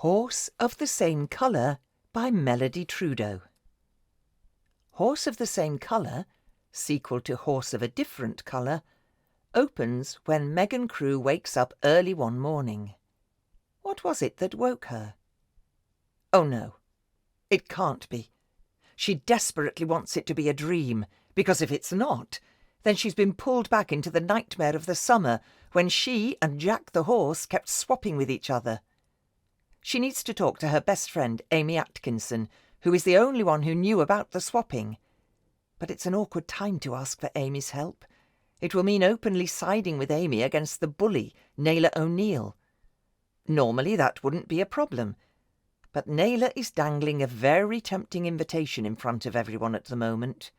Horse of the Same Colour by Melodie Trudeaux. Horse of the Same Colour, sequel to Horse of a Different Colour, opens when Megan Crewe wakes up early one morning. What was it that woke her? Oh no, it can't be. She desperately wants it to be a dream, because if it's not, then she's been pulled back into the nightmare of the summer when she and Jack the horse kept swapping with each other. She needs to talk to her best friend, Amy Atkinson, who is the only one who knew about the swapping. But it's an awkward time to ask for Amy's help. It will mean openly siding with Amy against the bully, Naylor O'Neill. Normally that wouldn't be a problem, but Naylor is dangling a very tempting invitation in front of everyone at the moment.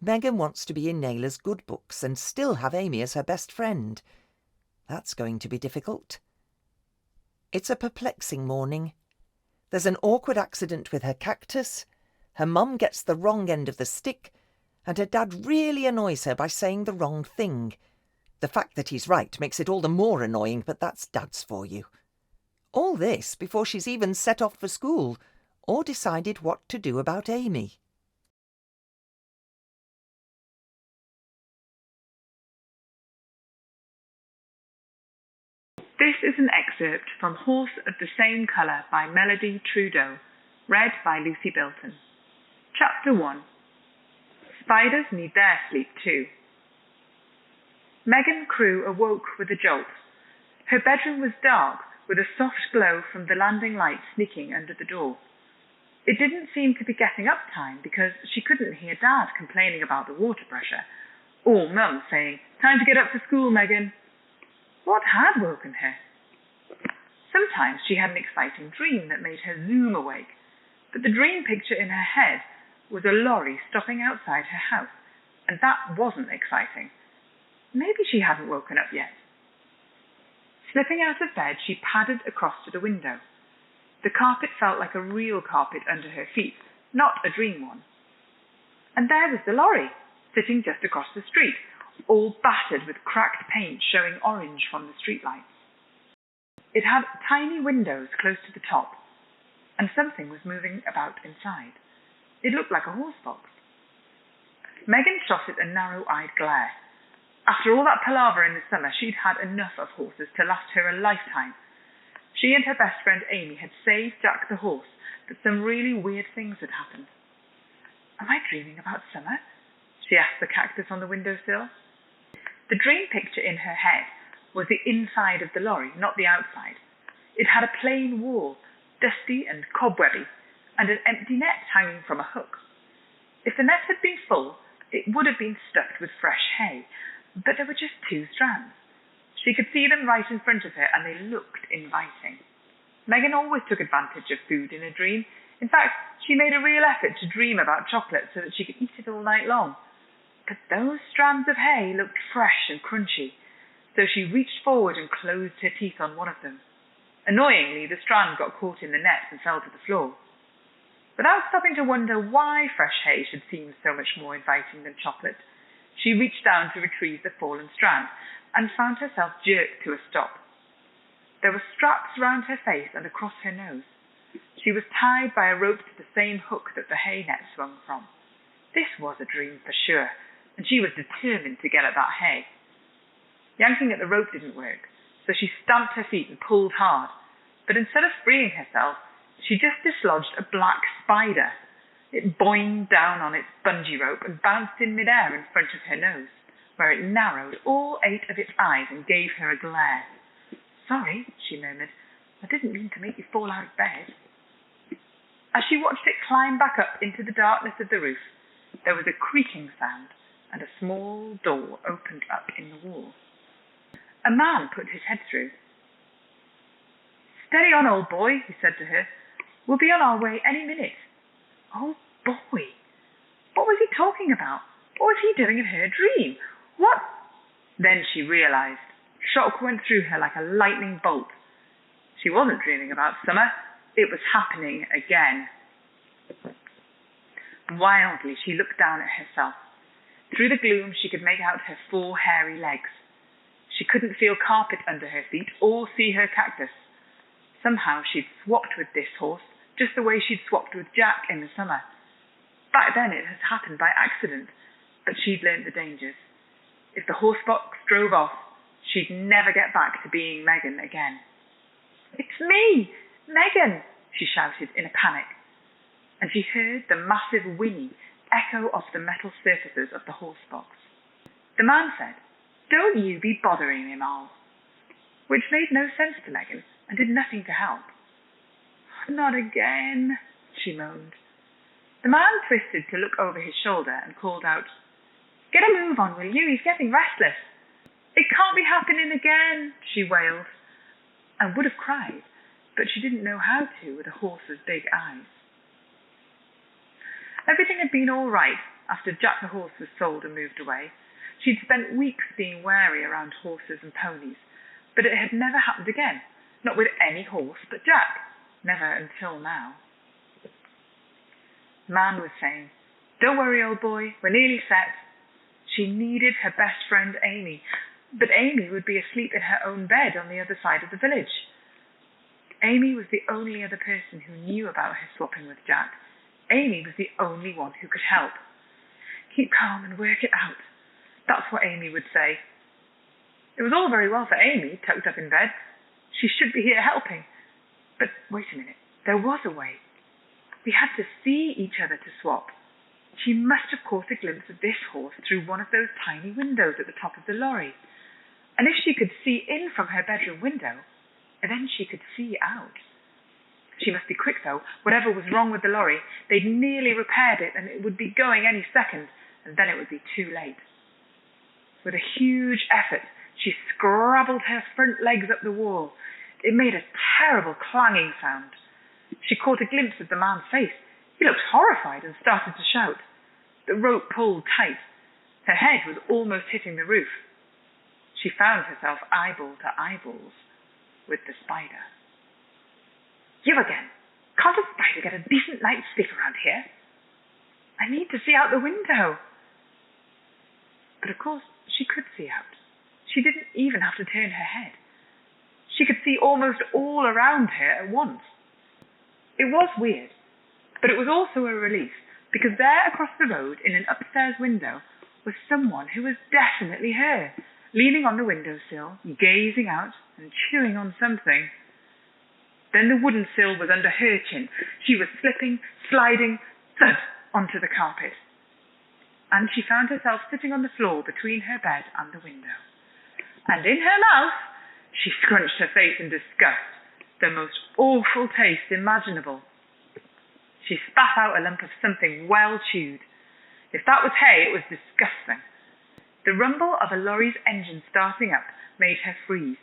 Megan wants to be in Naylor's good books and still have Amy as her best friend. That's going to be difficult. It's a perplexing morning. There's an awkward accident with her cactus, her mum gets the wrong end of the stick, and her dad really annoys her by saying the wrong thing. The fact that he's right makes it all the more annoying, but that's Dad's for you. All this before she's even set off for school or decided what to do about Amy. This is an excerpt from Horse of the Same Colour by Melodie Trudeaux, read by Lucy Bilton. Chapter 1. Spiders need their sleep too. Megan Crewe awoke with a jolt. Her bedroom was dark, with a soft glow from the landing light sneaking under the door. It didn't seem to be getting up time because she couldn't hear Dad complaining about the water pressure, or Mum saying, "Time to get up for school, Megan." What had woken her? Sometimes she had an exciting dream that made her zoom awake, but the dream picture in her head was a lorry stopping outside her house, and that wasn't exciting. Maybe she hadn't woken up yet. Slipping out of bed, she padded across to the window. The carpet felt like a real carpet under her feet, not a dream one. And there was the lorry, sitting just across the street, all battered with cracked paint showing orange from the streetlights. It had tiny windows close to the top, and something was moving about inside. It looked like a horse box. Megan shot it a narrow-eyed glare. After all that palaver in the summer, she'd had enough of horses to last her a lifetime. She and her best friend Amy had saved Jack the horse, but some really weird things had happened. "Am I dreaming about summer?" she asked the cactus on the windowsill. The dream picture in her head was the inside of the lorry, not the outside. It had a plain wall, dusty and cobwebby, and an empty net hanging from a hook. If the net had been full, it would have been stuffed with fresh hay, but there were just 2 strands. She could see them right in front of her, and they looked inviting. Megan always took advantage of food in a dream. In fact, she made a real effort to dream about chocolate so that she could eat it all night long. But those strands of hay looked fresh and crunchy, so she reached forward and closed her teeth on one of them. Annoyingly, the strand got caught in the net and fell to the floor. Without stopping to wonder why fresh hay should seem so much more inviting than chocolate, she reached down to retrieve the fallen strand and found herself jerked to a stop. There were straps round her face and across her nose. She was tied by a rope to the same hook that the hay net swung from. This was a dream for sure, and she was determined to get at that hay. Yanking at the rope didn't work, so she stamped her feet and pulled hard. But instead of freeing herself, she just dislodged a black spider. It boinged down on its bungee rope and bounced in midair in front of her nose, where it narrowed all 8 of its eyes and gave her a glare. "Sorry," she murmured. "I didn't mean to make you fall out of bed." As she watched it climb back up into the darkness of the roof, there was a creaking sound, and a small door opened up in the wall. A man put his head through. "Steady on, old boy," he said to her. "We'll be on our way any minute." Old boy? What was he talking about? What was he doing in her dream? What? Then she realized. Shock went through her like a lightning bolt. She wasn't dreaming about summer. It was happening again. Wildly, she looked down at herself. Through the gloom, she could make out her 4 hairy legs. She couldn't feel carpet under her feet or see her cactus. Somehow she'd swapped with this horse, just the way she'd swapped with Jack in the summer. Back then it had happened by accident, but she'd learnt the dangers. If the horse box drove off, she'd never get back to being Megan again. "It's me, Megan," she shouted in a panic, and she heard the massive whinny echo off the metal surfaces of the horse box. The man said, "Don't you be bothering him, Al," which made no sense to Megan and did nothing to help. "Not again," she moaned. The man twisted to look over his shoulder and called out, "Get a move on, will you? He's getting restless." "It can't be happening again," she wailed, and would have cried, but she didn't know how to with a horse's big eyes. Everything had been all right after Jack the horse was sold and moved away. She'd spent weeks being wary around horses and ponies, but it had never happened again, not with any horse but Jack, never until now. The man was saying, "Don't worry, old boy, we're nearly set." She needed her best friend Amy, but Amy would be asleep in her own bed on the other side of the village. Amy was the only other person who knew about her swapping with Jack. Amy was the only one who could help. "Keep calm and work it out." That's what Amy would say. It was all very well for Amy, tucked up in bed. She should be here helping. But wait a minute, there was a way. We had to see each other to swap. She must have caught a glimpse of this horse through one of those tiny windows at the top of the lorry. And if she could see in from her bedroom window, then she could see out. She must be quick, though. Whatever was wrong with the lorry, they'd nearly repaired it, and it would be going any second, and then it would be too late. With a huge effort, she scrabbled her front legs up the wall. It made a terrible clanging sound. She caught a glimpse of the man's face. He looked horrified and started to shout. The rope pulled tight. Her head was almost hitting the roof. She found herself eyeball to eyeballs with the spider. "You again. Can't a spider get a decent night's sleep around here? I need to see out the window." But of course, she could see out. She didn't even have to turn her head. She could see almost all around her at once. It was weird, but it was also a relief, because there across the road in an upstairs window was someone who was definitely her, leaning on the windowsill, gazing out and chewing on something. Then the wooden sill was under her chin. She was slipping, sliding, thud, onto the carpet. And she found herself sitting on the floor between her bed and the window. And in her mouth, she scrunched her face in disgust, the most awful taste imaginable. She spat out a lump of something well chewed. If that was hay, it was disgusting. The rumble of a lorry's engine starting up made her freeze.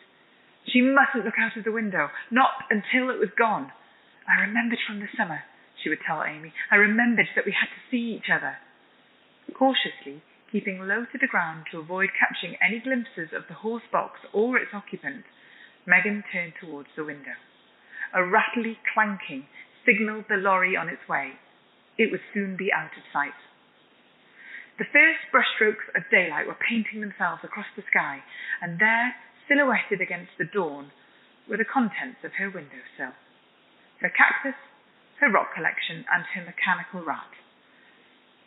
She mustn't look out of the window, not until it was gone. "I remembered from the summer," she would tell Amy. "I remembered that we had to see each other." Cautiously, keeping low to the ground to avoid catching any glimpses of the horse box or its occupant, Megan turned towards the window. A rattly clanking signalled the lorry on its way. It would soon be out of sight. The first brushstrokes of daylight were painting themselves across the sky, and there, silhouetted against the dawn, were the contents of her windowsill. Her cactus, her rock collection, and her mechanical rat.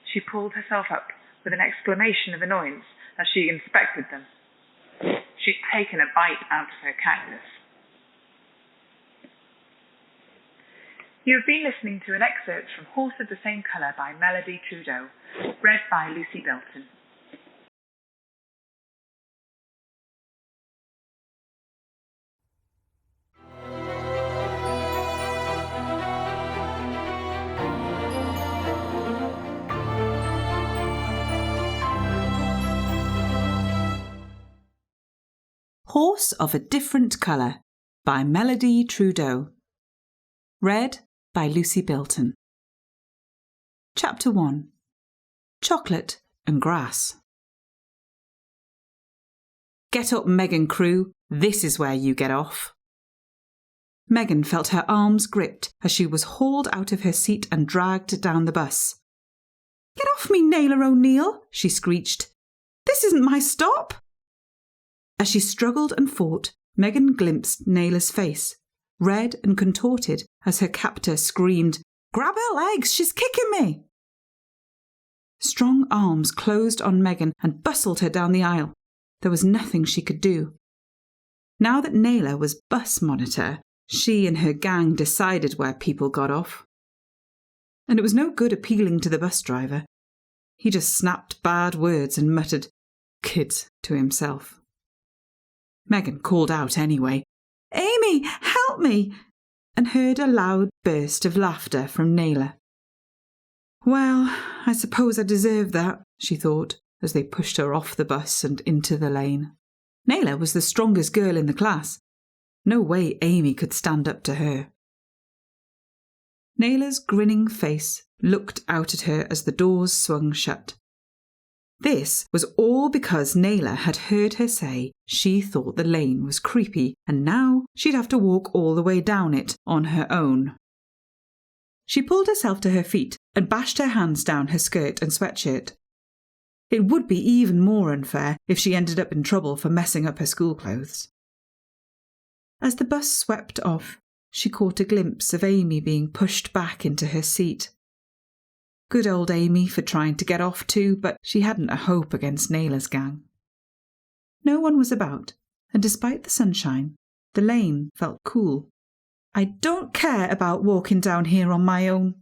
She pulled herself up with an exclamation of annoyance as she inspected them. She'd taken a bite out of her cactus. You have been listening to an excerpt from Horse of the Same Colour by Melodie Trudeaux, read by Lucy Belton. Horse of a Different Colour by Melodie Trudeaux, read by Lucy Belton. Chapter 1. Chocolate and Grass. "Get up, Megan Crew, this is where you get off." Megan felt her arms gripped as she was hauled out of her seat and dragged down the bus. "Get off me, Naylor O'Neill," she screeched. "This isn't my stop." As she struggled and fought, Megan glimpsed Naylor's face, red and contorted as her captor screamed, "Grab her legs, she's kicking me!" Strong arms closed on Megan and bustled her down the aisle. There was nothing she could do. Now that Naylor was bus monitor, she and her gang decided where people got off. And it was no good appealing to the bus driver. He just snapped bad words and muttered, "Kids," to himself. Megan called out anyway, "Amy, help me!" and heard a loud burst of laughter from Naylor. "Well, I suppose I deserve that," she thought, as they pushed her off the bus and into the lane. Naylor was the strongest girl in the class. No way Amy could stand up to her. Naylor's grinning face looked out at her as the doors swung shut. This was all because Naylor had heard her say she thought the lane was creepy, and now she'd have to walk all the way down it on her own. She pulled herself to her feet and bashed her hands down her skirt and sweatshirt. It would be even more unfair if she ended up in trouble for messing up her school clothes. As the bus swept off, she caught a glimpse of Amy being pushed back into her seat. Good old Amy for trying to get off too, but she hadn't a hope against Naylor's gang. No one was about, and despite the sunshine, the lane felt cool. "I don't care about walking down here on my own,"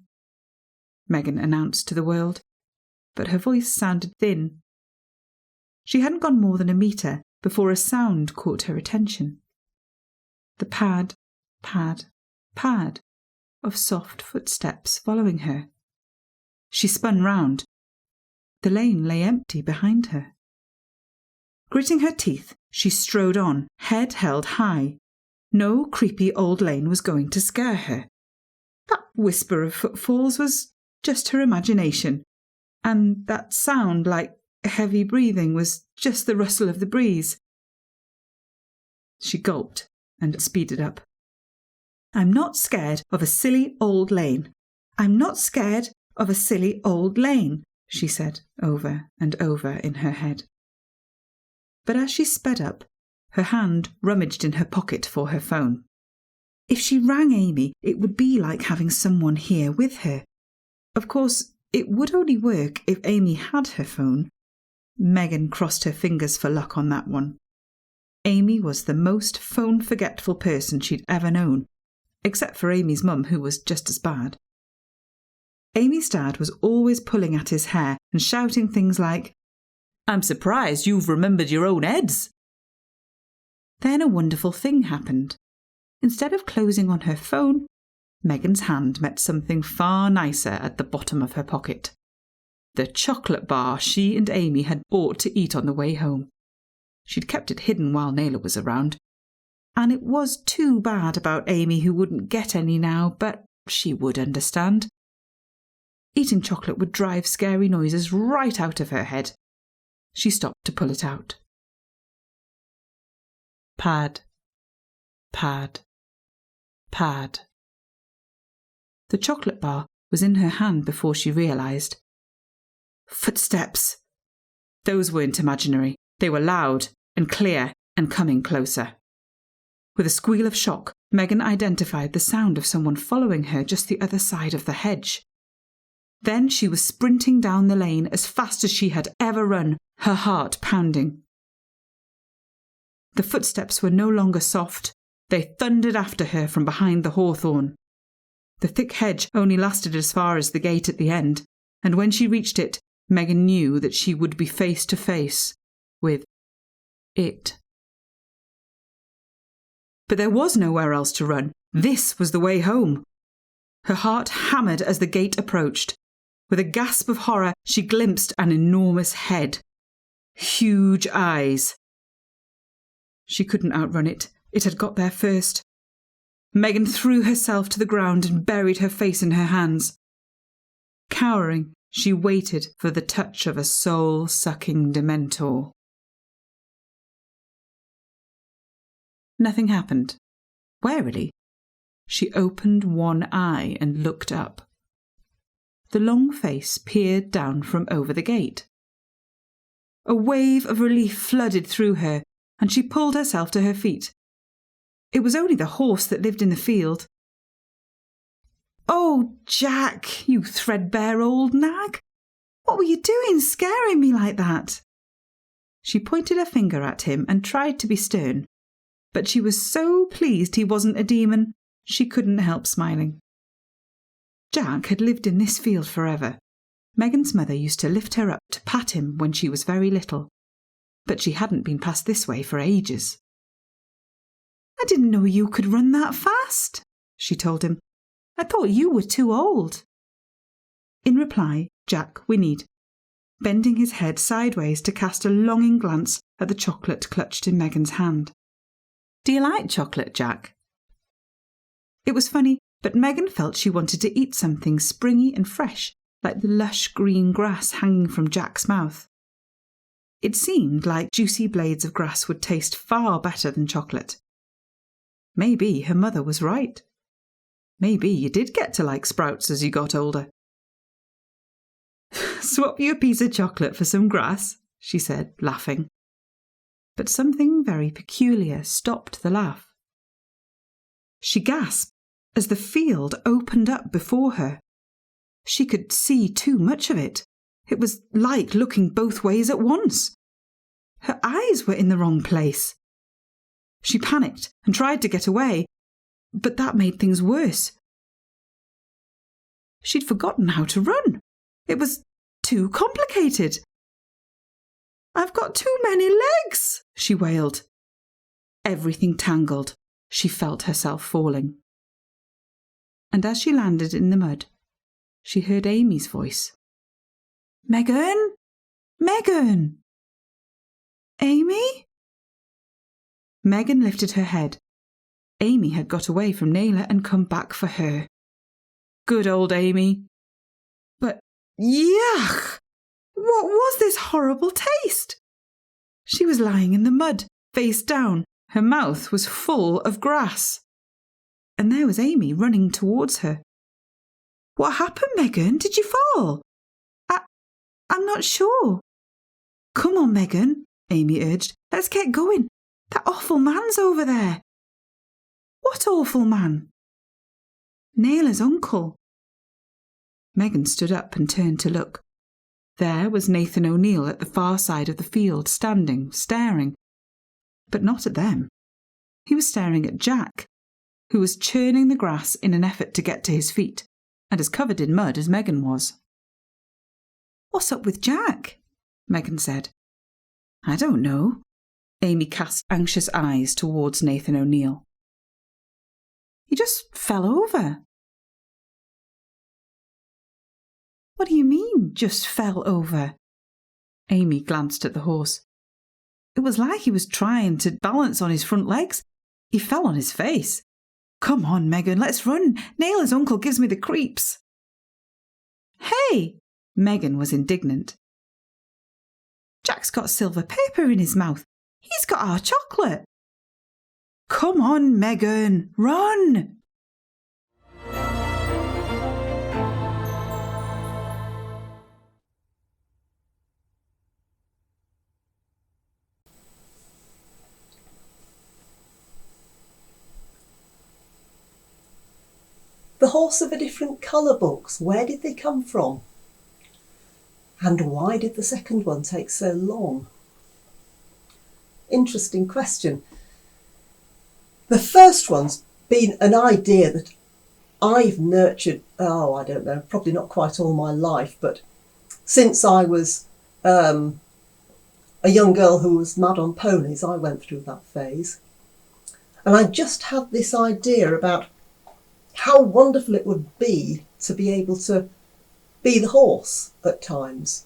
Megan announced to the world, but her voice sounded thin. She hadn't gone more than a metre before a sound caught her attention. The pad, pad, pad of soft footsteps following her. She spun round. The lane lay empty behind her. Gritting her teeth, she strode on, head held high. No creepy old lane was going to scare her. That whisper of footfalls was just her imagination, and that sound like heavy breathing was just the rustle of the breeze. She gulped and speeded up. "I'm not scared of a silly old lane. I'm not scared of a silly old lane," she said over and over in her head. But as she sped up, her hand rummaged in her pocket for her phone. If she rang Amy, it would be like having someone here with her. Of course, it would only work if Amy had her phone. Megan crossed her fingers for luck on that one. Amy was the most phone-forgetful person she'd ever known, except for Amy's mum, who was just as bad. Amy's dad was always pulling at his hair and shouting things like, "I'm surprised you've remembered your own heads." Then a wonderful thing happened. Instead of closing on her phone, Megan's hand met something far nicer at the bottom of her pocket. The chocolate bar she and Amy had bought to eat on the way home. She'd kept it hidden while Naylor was around. And it was too bad about Amy, who wouldn't get any now, but she would understand. Eating chocolate would drive scary noises right out of her head. She stopped to pull it out. Pad, pad, pad. The chocolate bar was in her hand before she realised. Footsteps! Those weren't imaginary. They were loud and clear and coming closer. With a squeal of shock, Megan identified the sound of someone following her just the other side of the hedge. Then she was sprinting down the lane as fast as she had ever run, her heart pounding. The footsteps were no longer soft. They thundered after her from behind the hawthorn. The thick hedge only lasted as far as the gate at the end, and when she reached it, Megan knew that she would be face to face with it. But there was nowhere else to run. This was the way home. Her heart hammered as the gate approached. With a gasp of horror, she glimpsed an enormous head. Huge eyes. She couldn't outrun it. It had got there first. Megan threw herself to the ground and buried her face in her hands. Cowering, she waited for the touch of a soul-sucking dementor. Nothing happened. Warily, she opened one eye and looked up. The long face peered down from over the gate. A wave of relief flooded through her, and she pulled herself to her feet. It was only the horse that lived in the field. "Oh, Jack, you threadbare old nag! What were you doing, scaring me like that?" She pointed her finger at him and tried to be stern, but she was so pleased he wasn't a demon, she couldn't help smiling. Jack had lived in this field forever. Megan's mother used to lift her up to pat him when she was very little, but she hadn't been past this way for ages. "I didn't know you could run that fast," she told him. "I thought you were too old." In reply, Jack whinnied, bending his head sideways to cast a longing glance at the chocolate clutched in Megan's hand. "Do you like chocolate, Jack?" It was funny, but Megan felt she wanted to eat something springy and fresh, like the lush green grass hanging from Jack's mouth. It seemed like juicy blades of grass would taste far better than chocolate. Maybe her mother was right. Maybe you did get to like sprouts as you got older. "Swap you a piece of chocolate for some grass," she said, laughing. But something very peculiar stopped the laugh. She gasped as the field opened up before her. She could see too much of it. It was like looking both ways at once. Her eyes were in the wrong place. She panicked and tried to get away, but that made things worse. She'd forgotten how to run. It was too complicated. "I've got too many legs," she wailed. Everything tangled. She felt herself falling. And as she landed in the mud, she heard Amy's voice. "Megan? Megan? Amy?" Megan lifted her head. Amy had got away from Naylor and come back for her. Good old Amy. But yuck! What was this horrible taste? She was lying in the mud, face down. Her mouth was full of grass. And there was Amy running towards her. "What happened, Megan? Did you fall?" I'm not sure." "Come on, Megan," Amy urged. "Let's get going. That awful man's over there." "What awful man?" "Naylor's uncle." Megan stood up and turned to look. There was Nathan O'Neill at the far side of the field, standing, staring. But not at them. He was staring at Jack, who was churning the grass in an effort to get to his feet, and as covered in mud as Megan was. "What's up with Jack?" Megan said. "I don't know." Amy cast anxious eyes towards Nathan O'Neill. "He just fell over." "What do you mean, just fell over?" Amy glanced at the horse. "It was like he was trying to balance on his front legs. He fell on his face. Come on, Megan, let's run. Naylor's uncle gives me the creeps." "Hey!" Megan was indignant. "Jack's got silver paper in his mouth. He's got our chocolate." "Come on, Megan, run!" The horse of a different colour books, where did they come from? And why did the second one take so long? Interesting question. The first one's been an idea that I've nurtured, I don't know, probably not quite all my life, but since I was a young girl who was mad on ponies, I went through that phase. And I just had this idea about how wonderful it would be to be able to be the horse at times,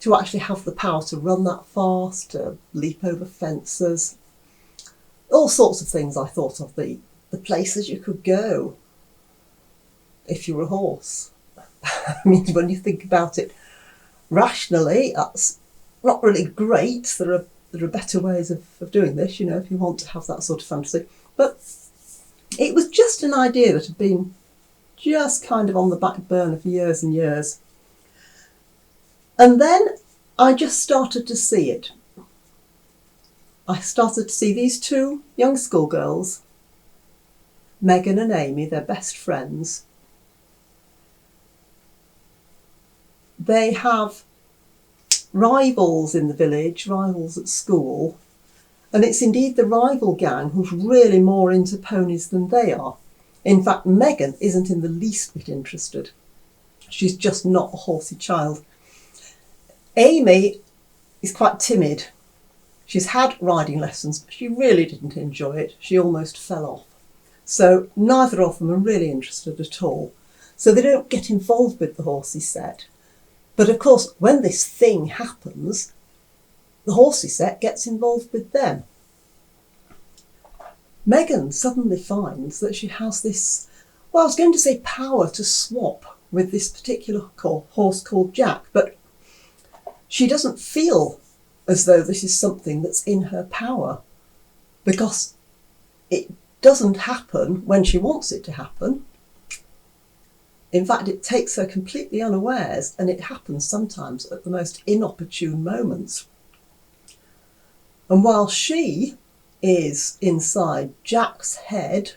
to actually have the power to run that fast, to leap over fences, all sorts of things I thought of, the places you could go if you were a horse. I mean, when you think about it rationally, that's not really great. There are better ways of doing this, if you want to have that sort of fantasy. But it was just an idea that had been just kind of on the back burner for years and years. And then I just started to see it. I started to see these two young schoolgirls Megan and Amy, they're best friends. They have rivals in the village, rivals at school, and it's indeed the rival gang who's really more into ponies than they are. In fact, Megan isn't in the least bit interested. She's just not a horsey child. Amy is quite timid. She's had riding lessons, but she really didn't enjoy it. She almost fell off. So neither of them are really interested at all. So they don't get involved with the horsey set. But of course, when this thing happens, the horsey set gets involved with them. Megan suddenly finds that she has this, well, I was going to say power to swap with this particular horse called Jack, but she doesn't feel as though this is something that's in her power, because it doesn't happen when she wants it to happen. In fact, it takes her completely unawares, and it happens sometimes at the most inopportune moments. And while she is inside Jack's head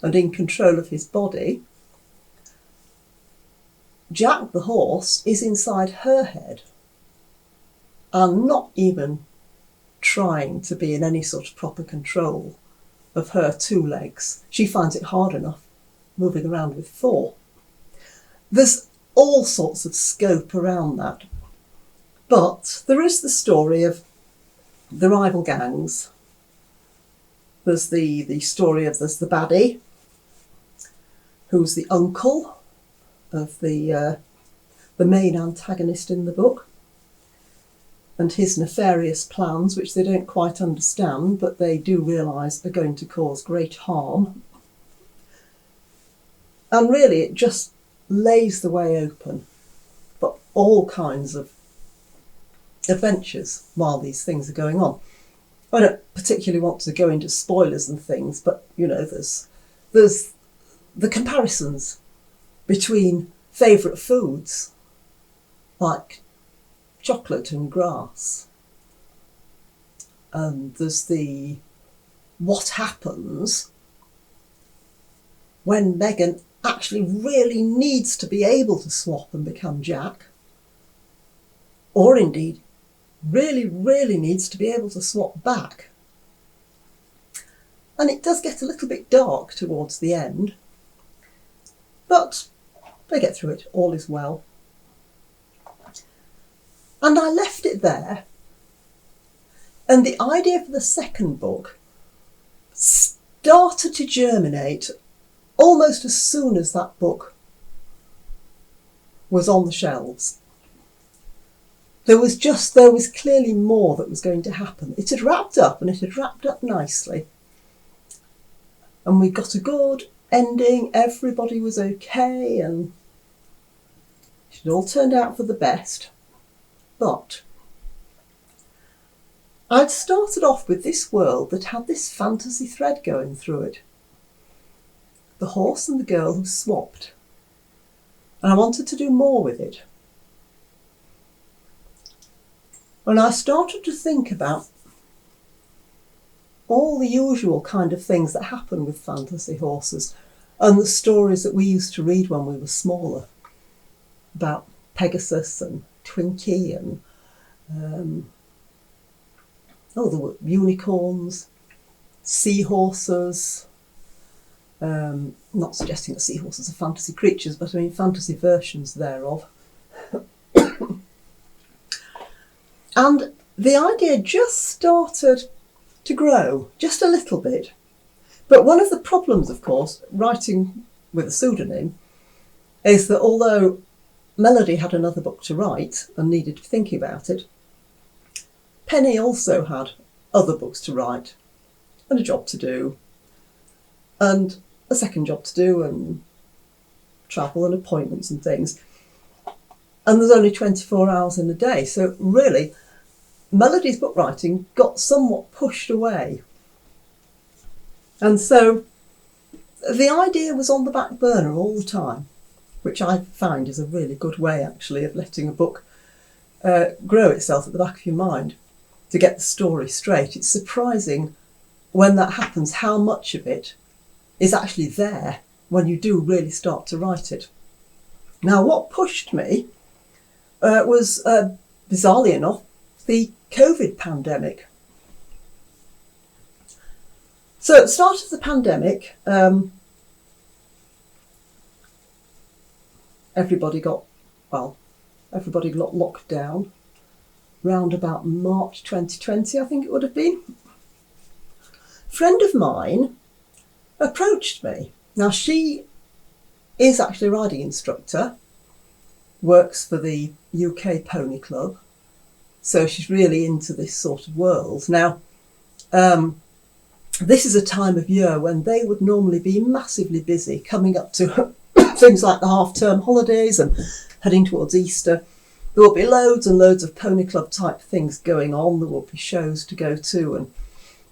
and in control of his body, Jack the horse is inside her head and not even trying to be in any sort of proper control of her two legs. She finds it hard enough moving around with four. There's all sorts of scope around that. But there is the story of the rival gangs. There's the story of there's the baddie, who's the uncle of the main antagonist in the book, and his nefarious plans, which they don't quite understand, but they do realise are going to cause great harm. And really it just lays the way open for all kinds of adventures while these things are going on. I don't particularly want to go into spoilers and things, but you know, there's the comparisons between favourite foods like chocolate and grass, and there's the what happens when Megan actually really needs to be able to swap and become Jack, or indeed really needs to be able to swap back. And it does get a little bit dark towards the end, but they get through it, all is well. And I left it there, and the idea for the second book started to germinate almost as soon as that book was on the shelves. There was clearly more that was going to happen. It had wrapped up, and it had wrapped up nicely. And we got a good ending, everybody was okay, and it had all turned out for the best. But I'd started off with this world that had this fantasy thread going through it. The horse and the girl who swapped. And I wanted to do more with it. And I started to think about all the usual kind of things that happen with fantasy horses and the stories that we used to read when we were smaller about Pegasus and Twinkie and there were unicorns, seahorses. Not suggesting that seahorses are fantasy creatures, but I mean fantasy versions thereof. And the idea just started to grow, just a little bit. But one of the problems, of course, writing with a pseudonym, is that although Melodie had another book to write and needed to be thinking about it, Penny also had other books to write and a job to do and a second job to do and travel and appointments and things. And there's only 24 hours in a day. So really, Melodie's book writing got somewhat pushed away. And so the idea was on the back burner all the time, which I find is a really good way, actually, of letting a book grow itself at the back of your mind to get the story straight. It's surprising when that happens how much of it is actually there when you do really start to write it. Now, what pushed me was, bizarrely enough, the COVID pandemic. So at the start of the pandemic, everybody got locked down round about March 2020, I think it would have been. A friend of mine approached me. Now, she is actually a riding instructor, works for the UK Pony Club, so she's really into this sort of world. Now, this is a time of year when they would normally be massively busy coming up to things like the half-term holidays and heading towards Easter. There will be loads and loads of pony club type things going on. There will be shows to go to and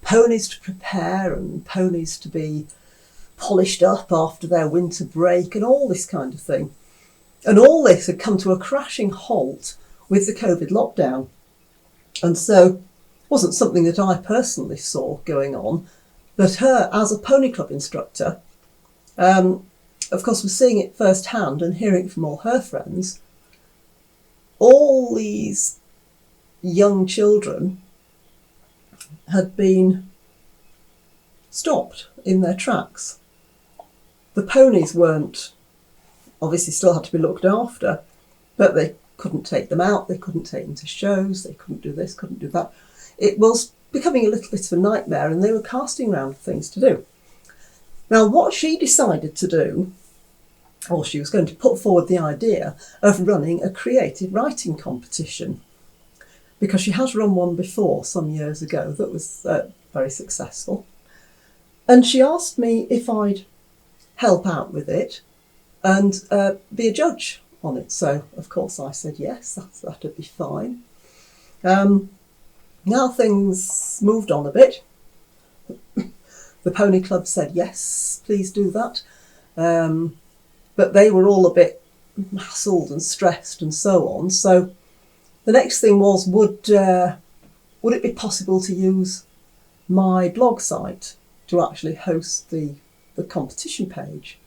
ponies to prepare and ponies to be polished up after their winter break and all this kind of thing. And all this had come to a crashing halt with the COVID lockdown. And so it wasn't something that I personally saw going on, but her, as a pony club instructor, of course, was seeing it firsthand and hearing it from all her friends. All these young children had been stopped in their tracks. The ponies weren't, obviously still had to be looked after, but they couldn't take them out, they couldn't take them to shows, they couldn't do this, couldn't do that. It was becoming a little bit of a nightmare and they were casting around things to do. Now, what she decided to do, or she was going to put forward the idea of running a creative writing competition, because she has run one before some years ago that was very successful. And she asked me if I'd help out with it and be a judge on it. So, of course, I said yes, that'd be fine. Now things moved on a bit. The Pony Club said, yes, please do that. But they were all a bit hassled and stressed and so on. So the next thing was, would it be possible to use my blog site to actually host the competition page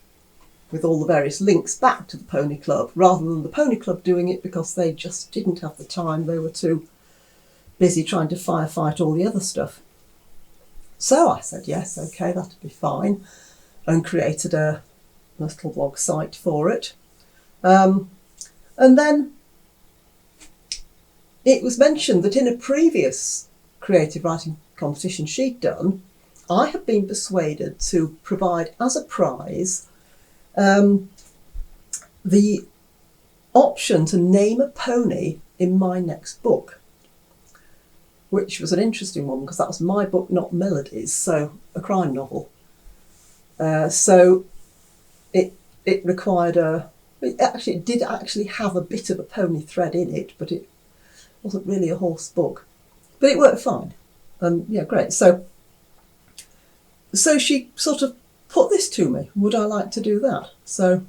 with all the various links back to the Pony Club, rather than the Pony Club doing it because they just didn't have the time. They were too busy trying to firefight all the other stuff. So I said, yes, okay, that'd be fine, and created a little blog site for it. And then it was mentioned that in a previous creative writing competition she'd done, I had been persuaded to provide as a prize the option to name a pony in my next book, which was an interesting one because that was my book, not Melodie's, so a crime novel. So it required it did actually have a bit of a pony thread in it, but it wasn't really a horse book. But it worked fine. Yeah, great. So she sort of put this to me. Would I like to do that? So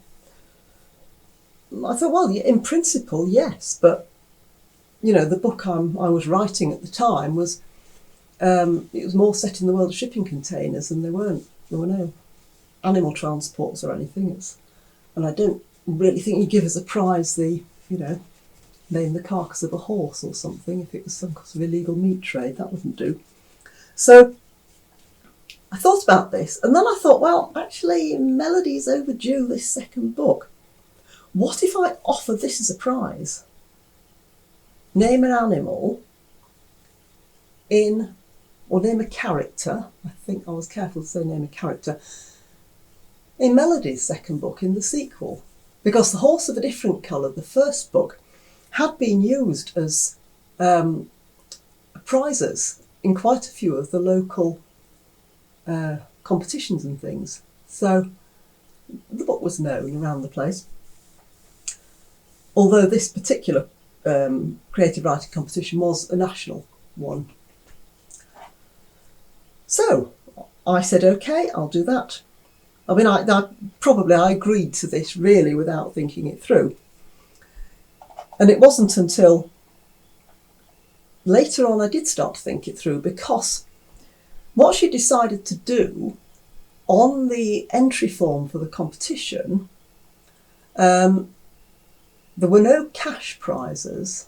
I thought, well, in principle, yes, but you know, the book I was writing at the time was it was more set in the world of shipping containers, and there were no animal transports or anything. And I don't really think you give as a prize the, name the carcass of a horse or something. If it was some kind of illegal meat trade, that wouldn't do. So I thought about this, and then I thought, well, actually, Melodie's overdue this second book. What if I offer this as a prize? Name an animal or name a character. I think I was careful to say name a character in Melodie's second book, in the sequel, because the horse of a different colour, the first book, had been used as prizes in quite a few of the local competitions and things. So the book was known around the place. Although this particular creative writing competition was a national one. So I said, okay, I'll do that. I mean, I agreed to this really without thinking it through. And it wasn't until later on I did start to think it through, because what she decided to do on the entry form for the competition, there were no cash prizes,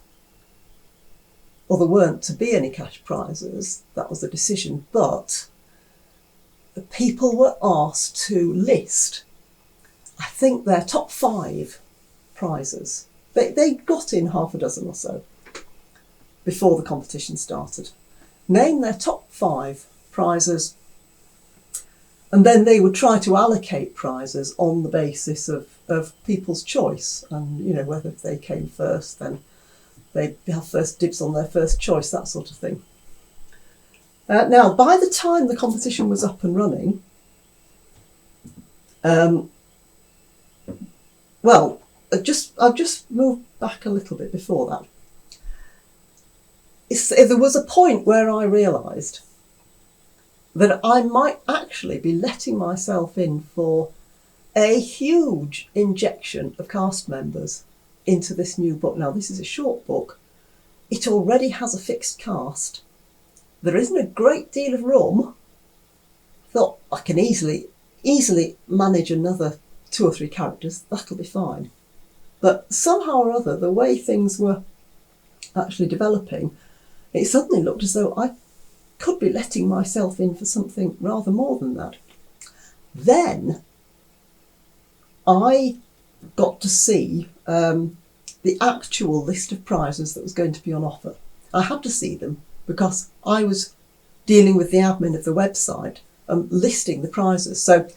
or there weren't to be any cash prizes. That was the decision. But the people were asked to list, I think, their top 5 prizes. They got in half a dozen or so before the competition started. Name their top 5 prizes, and then they would try to allocate prizes on the basis of people's choice, and whether they came first, then they'd have first dibs on their first choice, that sort of thing. Now, by the time the competition was up and running, I've just moved back a little bit before that. There was a point where I realised that I might actually be letting myself in for a huge injection of cast members into this new book. Now, this is a short book. It already has a fixed cast. There isn't a great deal of room. I thought I can easily manage another 2 or 3 characters. That'll be fine. But somehow or other, the way things were actually developing, it suddenly looked as though I could be letting myself in for something rather more than that. Then I got to see the actual list of prizes that was going to be on offer. I had to see them because I was dealing with the admin of the website and listing the prizes. So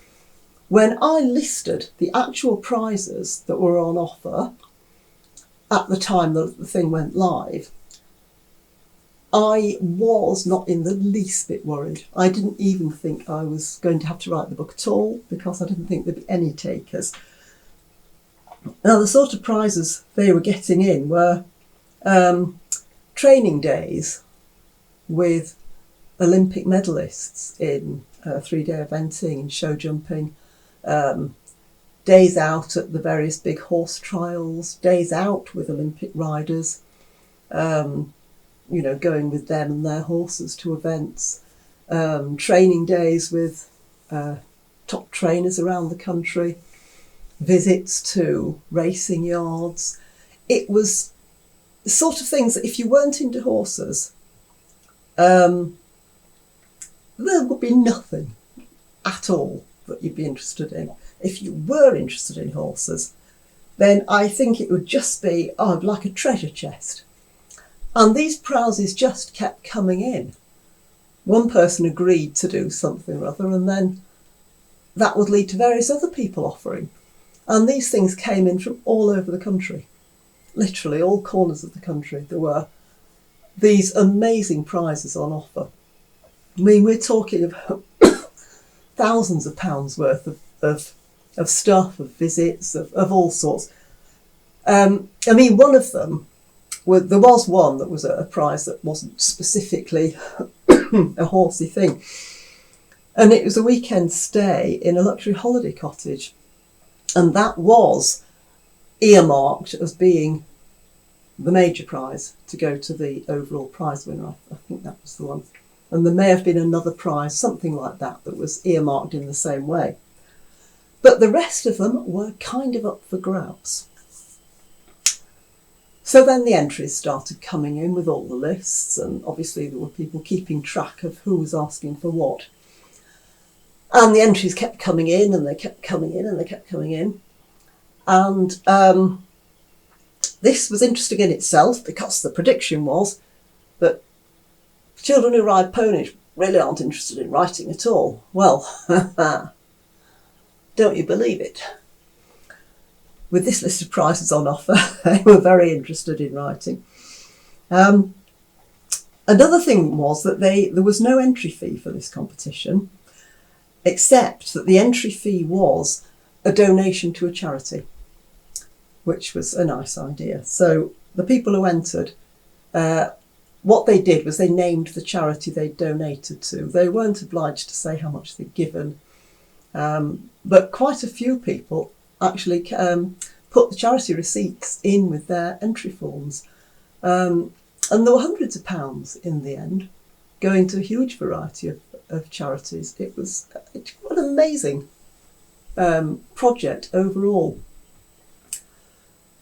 when I listed the actual prizes that were on offer at the time that the thing went live, I was not in the least bit worried. I didn't even think I was going to have to write the book at all because I didn't think there'd be any takers. Now, the sort of prizes they were getting in were training days with Olympic medalists in 3-day eventing and show jumping, days out at the various big horse trials, days out with Olympic riders, going with them and their horses to events, training days with top trainers around the country, visits to racing yards. It was the sort of things that if you weren't into horses, there would be nothing at all that you'd be interested in. If you were interested in horses, then I think it would just be like a treasure chest. And these prizes just kept coming in. One person agreed to do something or other, and then that would lead to various other people offering. And these things came in from all over the country, literally all corners of the country. There were these amazing prizes on offer. I mean, we're talking about thousands of pounds worth of stuff, of visits, of all sorts. One of them, there was one that was a prize that wasn't specifically a horsey thing. And it was a weekend stay in a luxury holiday cottage. And that was earmarked as being the major prize to go to the overall prize winner. I think that was the one. And there may have been another prize, something like that, that was earmarked in the same way. But the rest of them were kind of up for grabs. So then the entries started coming in with all the lists, and obviously there were people keeping track of who was asking for what. And the entries kept coming in, and they kept coming in, and they kept coming in. And this was interesting in itself because the prediction was that children who ride ponies really aren't interested in writing at all. Well, don't you believe it? With this list of prizes on offer, they were very interested in writing. Another thing was that there was no entry fee for this competition, except that the entry fee was a donation to a charity, which was a nice idea. So the people who entered, what they did was they named the charity they donated to. They weren't obliged to say how much they'd given, but quite a few people actually put the charity receipts in with their entry forms. And there were hundreds of pounds in the end, going to a huge variety of charities. It was an amazing project overall.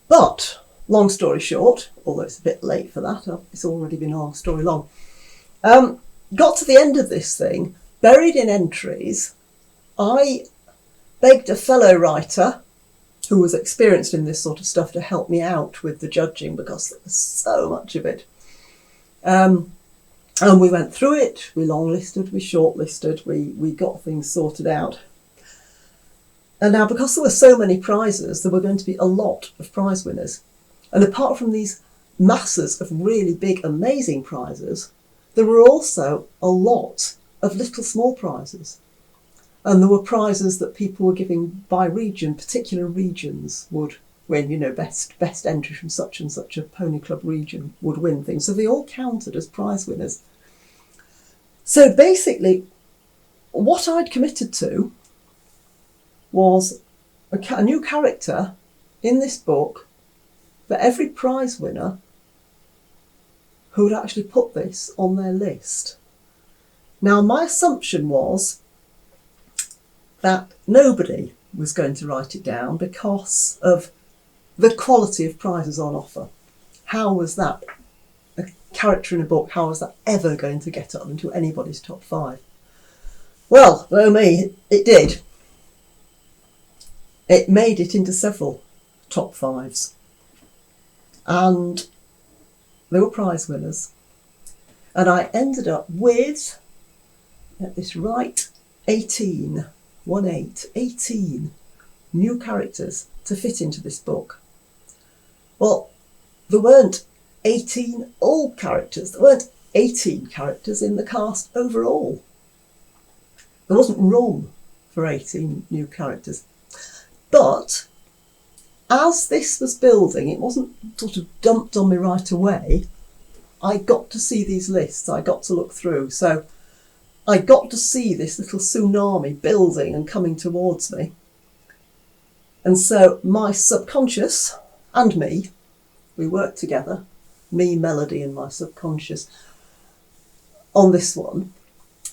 But, long story short, although it's a bit late for that, it's already been a long story long, got to the end of this thing, buried in entries. I begged a fellow writer who was experienced in this sort of stuff to help me out with the judging because there was so much of it. And we went through it, we long-listed, we short-listed, we got things sorted out. And now, because there were so many prizes, there were going to be a lot of prize winners. And apart from these masses of really big, amazing prizes, there were also a lot of little small prizes. And there were prizes that people were giving by region. Particular regions would win, best entry from such and such a pony club region would win things. So they all counted as prize winners. So basically, what I'd committed to was a new character in this book for every prize winner who would actually put this on their list. Now, my assumption was that nobody was going to write it down because of the quality of prizes on offer. How was that, a character in a book, how was that ever going to get up into anybody's top 5? Well, for me, it did. It made it into several top 5s. And there were prize winners. And I ended up with, at this right, 18 new characters to fit into this book. Well, there weren't 18 old characters. There weren't 18 characters in the cast overall. There wasn't room for 18 new characters. But as this was building, it wasn't sort of dumped on me right away. I got to see these lists. I got to look through. So I got to see this little tsunami building and coming towards me. And so my subconscious and me, we worked together, me, Melody and my subconscious, on this one,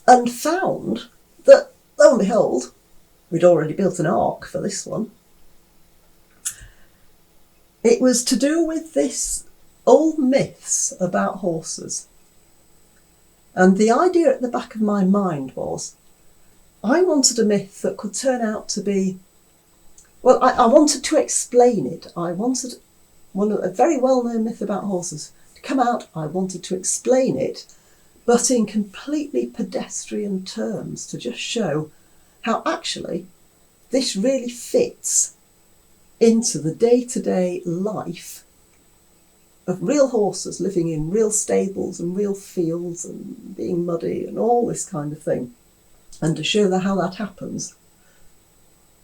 and found that, lo and behold, we'd already built an arc for this one. It was to do with this old myths about horses. And the idea at the back of my mind was, I wanted a myth that could turn out to be, well, I wanted to explain it. I wanted a very well-known myth about horses to come out. I wanted to explain it, but in completely pedestrian terms, to just show how actually this really fits into the day-to-day life of real horses living in real stables and real fields and being muddy and all this kind of thing, and to show how that happens,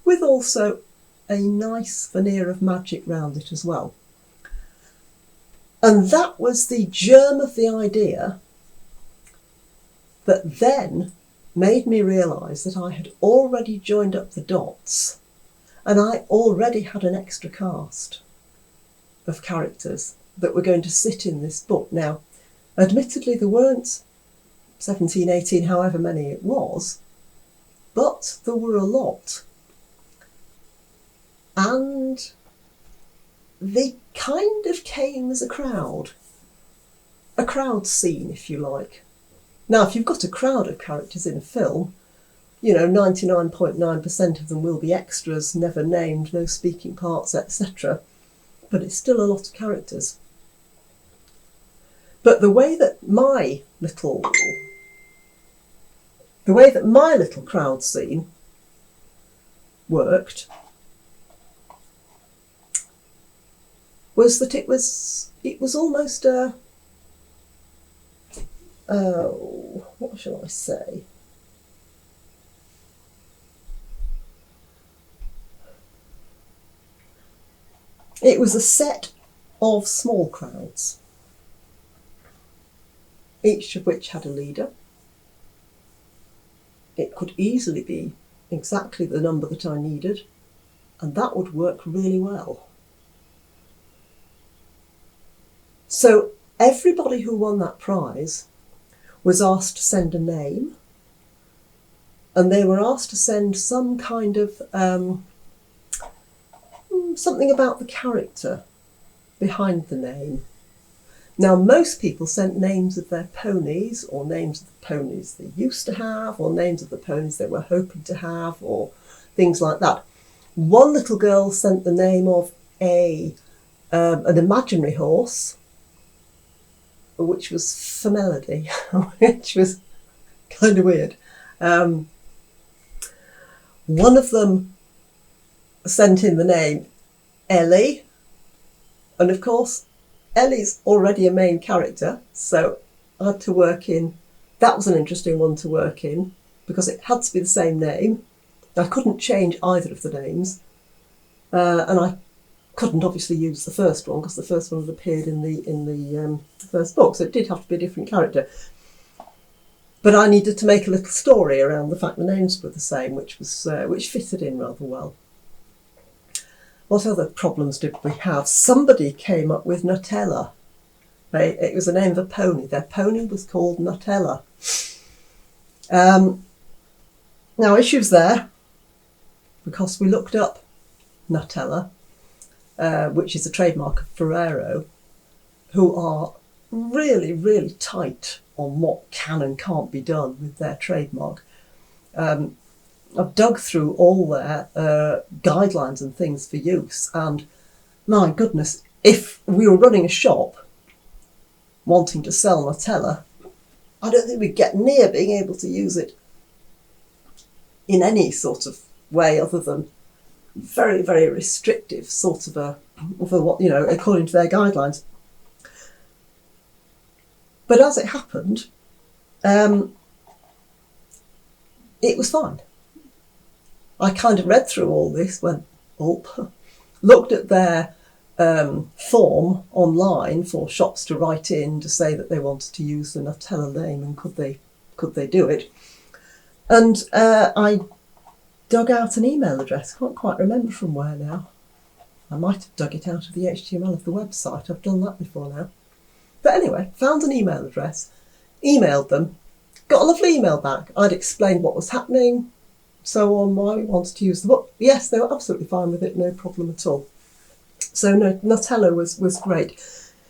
with also a nice veneer of magic round it as well. And that was the germ of the idea that then made me realise that I had already joined up the dots and I already had an extra cast of characters that were going to sit in this book. Now, admittedly, there weren't 17, 18, however many it was, but there were a lot. And they kind of came as a crowd scene, if you like. Now, if you've got a crowd of characters in a film, 99.9% of them will be extras, never named, no speaking parts, etc. But it's still a lot of characters. But the way that my little crowd scene worked was that it was almost what shall I say? It was a set of small crowds, each of which had a leader. It could easily be exactly the number that I needed, and that would work really well. So everybody who won that prize was asked to send a name and they were asked to send some kind of something about the character behind the name. Now, most people sent names of their ponies, or names of the ponies they used to have, or names of the ponies they were hoping to have, or things like that. One little girl sent the name of an imaginary horse, which was for Melodie, which was kind of weird. One of them sent in the name M.A.B.L.E, and of course Ellie's already a main character, so I had to work in, that was an interesting one to work in, because it had to be the same name. I couldn't change either of the names, and I couldn't obviously use the first one because the first one had appeared in the first book, so it did have to be a different character. But I needed to make a little story around the fact the names were the same, which fitted in rather well. What other problems did we have? Somebody came up with Nutella. It was the name of a pony. Their pony was called Nutella. Now, issues there, because we looked up Nutella, which is a trademark of Ferrero, who are really, really tight on what can and can't be done with their trademark. I've dug through all their guidelines and things for use, and my goodness, if we were running a shop wanting to sell Nutella, I don't think we'd get near being able to use it in any sort of way other than very, very restrictive sort of what, according to their guidelines. But as it happened, it was fine. I kind of read through all this, looked at their form online for shops to write in to say that they wanted to use the Nutella name and could they do it. And I dug out an email address, can't quite remember from where now. I might have dug it out of the HTML of the website, I've done that before now. But anyway, found an email address, emailed them, got a lovely email back. I'd explained what was happening, so on, why we wanted to use the book. Yes, they were absolutely fine with it, no problem at all. So no, Nutella was great.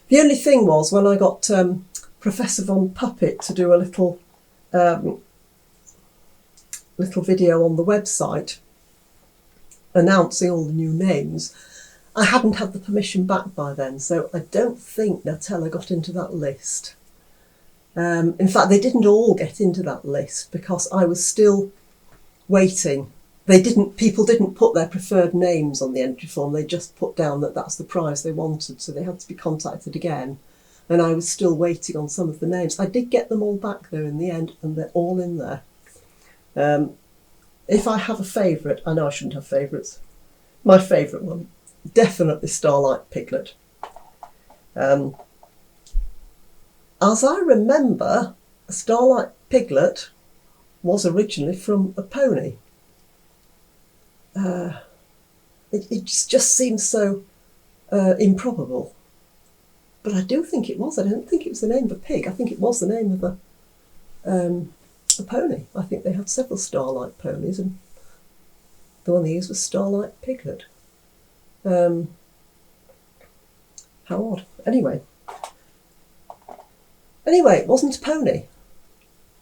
The only thing was when I got Professor Von Puppet to do a little video on the website announcing all the new names, I hadn't had the permission back by then, so I don't think Nutella got into that list. In fact, they didn't all get into that list because I was still waiting. People didn't put their preferred names on the entry form, they just put down that that's the prize they wanted, so they had to be contacted again. And I was still waiting on some of the names. I did get them all back though in the end, and they're all in there. If I have a favourite, I know I shouldn't have favourites. My favourite one, definitely Starlight Piglet. As I remember, Starlight Piglet was originally from a pony. It just seems so improbable. But I do think it was. I don't think it was the name of a pig. I think it was the name of a pony. I think they had several Starlight ponies, and the one they used was Starlight Piglet. How odd. Anyway, it wasn't a pony,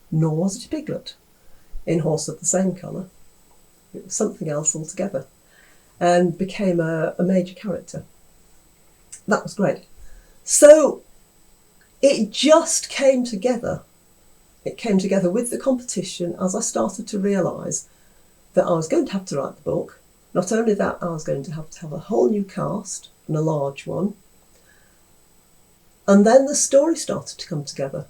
nor was it a piglet in Horse of the Same Colour. It was something else altogether, and became a major character. That was great. So it just came together. It came together with the competition as I started to realise that I was going to have to write the book. Not only that, I was going to have a whole new cast, and a large one. And then the story started to come together.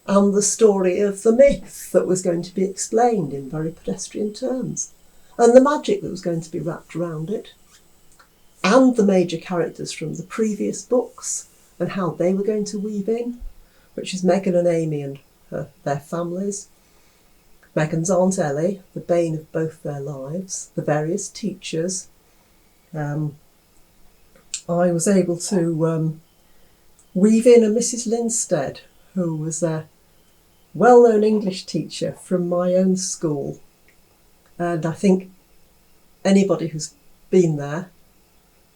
And the story of the myth that was going to be explained in very pedestrian terms. And the magic that was going to be wrapped around it. And the major characters from the previous books and how they were going to weave in, which is Megan and Amy and their families. Megan's Aunt Ellie, the bane of both their lives, the various teachers. I was able to weave in a Mrs. Linstead, who was well-known English teacher from my own school. And I think anybody who's been there,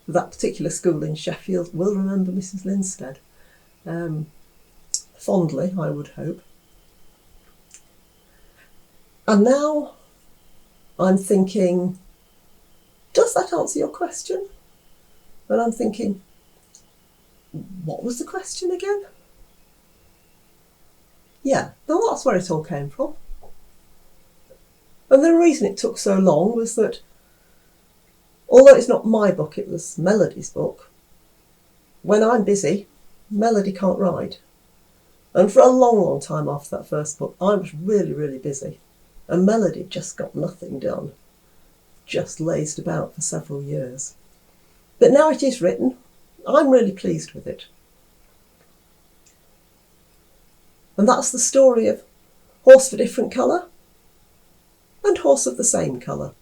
that particular school in Sheffield, will remember Mrs. Linstead. Fondly, I would hope. And now I'm thinking, does that answer your question? And I'm thinking, what was the question again? Yeah, well, that's where it all came from. And the reason it took so long was that, although it's not my book, it was Melodie's book, when I'm busy, Melodie can't write. And for a long, long time after that first book, I was really, really busy. And Melodie just got nothing done. Just lazed about for several years. But now it is written, I'm really pleased with it. And that's the story of Horse of a Different Colour and Horse of the Same Colour.